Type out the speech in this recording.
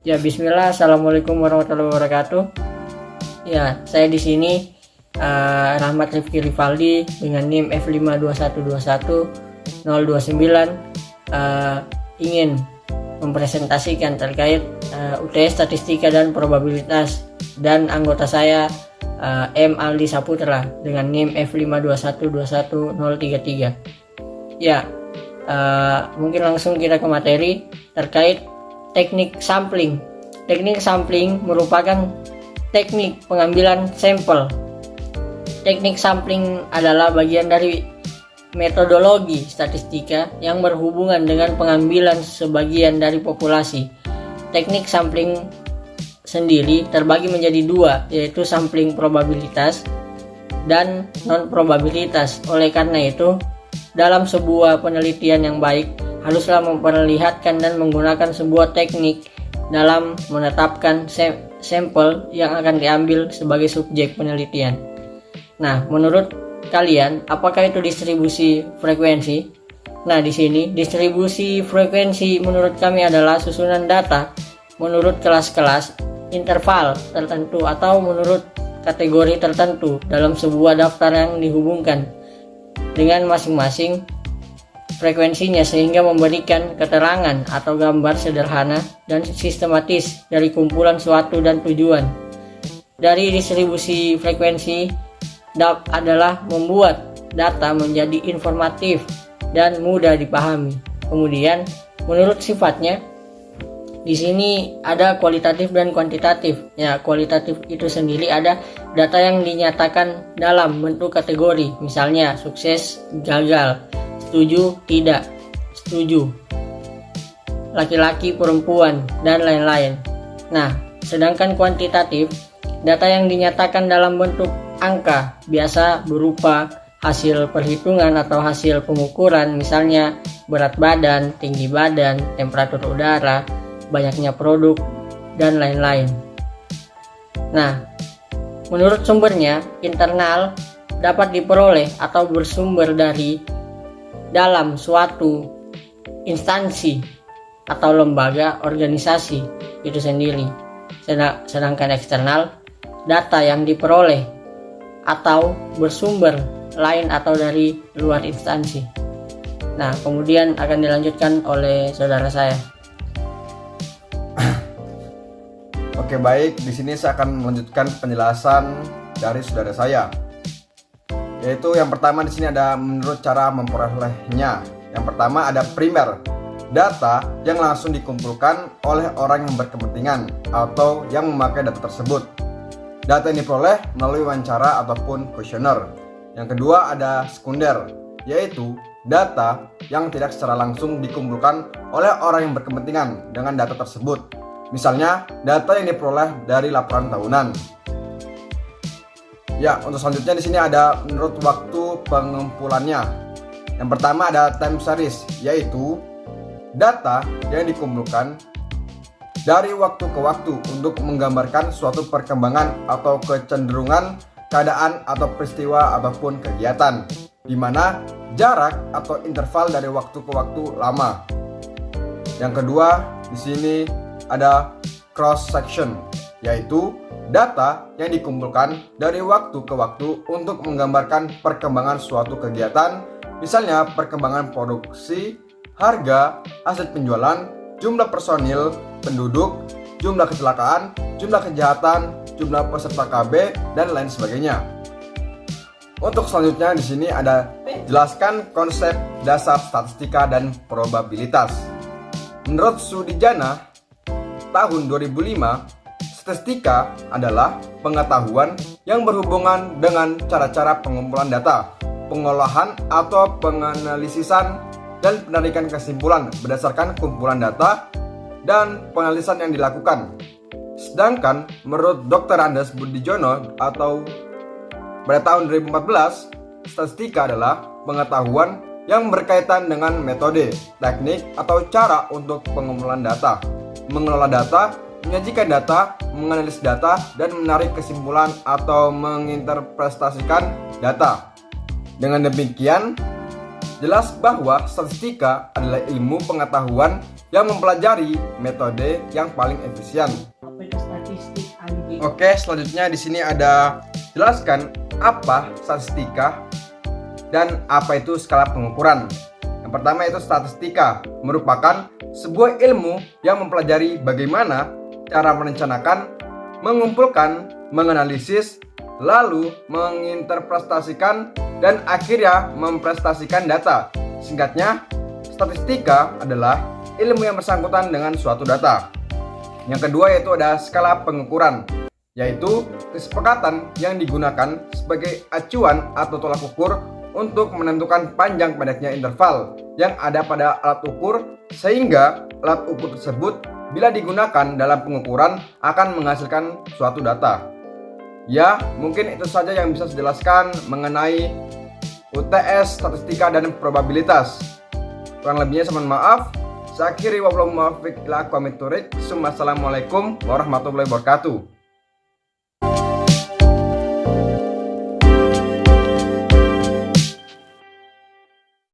Ya, bismillah. Assalamualaikum warahmatullahi wabarakatuh. Ya, saya di sini Rahmat Rifki Rivaldi dengan NIM F521211029 ingin mempresentasikan terkait UTS Statistika dan Probabilitas, dan anggota saya M. Aldi Saputra dengan NIM F521211033. Ya, mungkin langsung kita ke materi terkait teknik sampling. Teknik sampling merupakan teknik pengambilan sampel. Teknik sampling adalah bagian dari metodologi statistika yang berhubungan dengan pengambilan sebagian dari populasi. Teknik sampling sendiri terbagi menjadi dua, yaitu sampling probabilitas dan non-probabilitas. Oleh karena itu, dalam sebuah penelitian yang baik, haruslah memperlihatkan dan menggunakan sebuah teknik dalam menetapkan sampel yang akan diambil sebagai subjek penelitian. Nah, menurut kalian, apakah itu distribusi frekuensi? Nah, di sini distribusi frekuensi menurut kami adalah susunan data menurut kelas-kelas, interval tertentu, atau menurut kategori tertentu dalam sebuah daftar yang dihubungkan dengan masing-masing frekuensinya, sehingga memberikan keterangan atau gambar sederhana dan sistematis dari kumpulan suatu dan tujuan dari distribusi frekuensi adalah membuat data menjadi informatif dan mudah dipahami. Kemudian, menurut sifatnya, di sini ada kualitatif dan kuantitatif. Ya, kualitatif itu sendiri ada data yang dinyatakan dalam bentuk kategori, misalnya sukses, gagal, setuju, tidak setuju, laki-laki, perempuan, dan lain-lain. Nah, sedangkan kuantitatif, data yang dinyatakan dalam bentuk angka, biasa berupa hasil perhitungan atau hasil pengukuran, misalnya berat badan, tinggi badan, temperatur udara, banyaknya produk, dan lain-lain. Nah, menurut sumbernya, internal dapat diperoleh atau bersumber dari dalam suatu instansi atau lembaga organisasi itu sendiri. Sedangkan eksternal, data yang diperoleh atau bersumber lain atau dari luar instansi. Nah, kemudian akan dilanjutkan oleh saudara saya. Oke, baik. Di sini saya akan melanjutkan penjelasan dari saudara saya. Yaitu yang pertama di sini ada menurut cara memperolehnya. Yang pertama ada primer, data yang langsung dikumpulkan oleh orang yang berkepentingan atau yang memakai data tersebut. Data yang diperoleh melalui wawancara ataupun kuesioner. Yang kedua ada sekunder, yaitu data yang tidak secara langsung dikumpulkan oleh orang yang berkepentingan dengan data tersebut. Misalnya, data yang diperoleh dari laporan tahunan. Ya, untuk selanjutnya di sini ada menurut waktu pengumpulannya. Yang pertama ada time series, yaitu data yang dikumpulkan dari waktu ke waktu untuk menggambarkan suatu perkembangan atau kecenderungan keadaan atau peristiwa ataupun kegiatan, di mana jarak atau interval dari waktu ke waktu lama. Yang kedua, di sini ada cross section, yaitu data yang dikumpulkan dari waktu ke waktu untuk menggambarkan perkembangan suatu kegiatan, misalnya perkembangan produksi, harga, aset penjualan, jumlah personil, penduduk, jumlah kecelakaan, jumlah kejahatan, jumlah peserta KB, dan lain sebagainya. Untuk selanjutnya di sini ada jelaskan konsep dasar statistika dan probabilitas. Menurut Sudijana tahun 2005, statistika adalah pengetahuan yang berhubungan dengan cara-cara pengumpulan data, pengolahan atau penganalisisan, dan penarikan kesimpulan berdasarkan kumpulan data dan penganalisan yang dilakukan. Sedangkan menurut Dr. Andes Budijono atau pada tahun 2014, statistika adalah pengetahuan yang berkaitan dengan metode, teknik, atau cara untuk pengumpulan data, mengelola data, menyajikan data, menganalisis data, dan menarik kesimpulan atau menginterpretasikan data. Dengan demikian, Jelas bahwa statistika adalah ilmu pengetahuan yang mempelajari metode yang paling efisien. Apa itu statistik, anjing? Oke, selanjutnya di sini ada jelaskan apa statistika dan apa itu skala pengukuran. Yang pertama itu statistika, merupakan sebuah ilmu yang mempelajari bagaimana cara merencanakan, mengumpulkan, menganalisis, lalu menginterpretasikan, dan akhirnya memprestasikan data. Singkatnya, statistika adalah ilmu yang bersangkutan dengan suatu data. Yang kedua yaitu ada skala pengukuran, yaitu kesepakatan yang digunakan sebagai acuan atau tolak ukur untuk menentukan panjang pendeknya interval yang ada pada alat ukur, sehingga alat ukur tersebut bila digunakan dalam pengukuran akan menghasilkan suatu data. Ya, mungkin itu saja yang bisa saya jelaskan mengenai UTS, statistika, dan probabilitas. Kurang lebihnya saya mohon maaf. Saya akhiri wabillahi muwaffiq ila aqwamit thoriq. Assalamualaikum warahmatullahi wabarakatuh.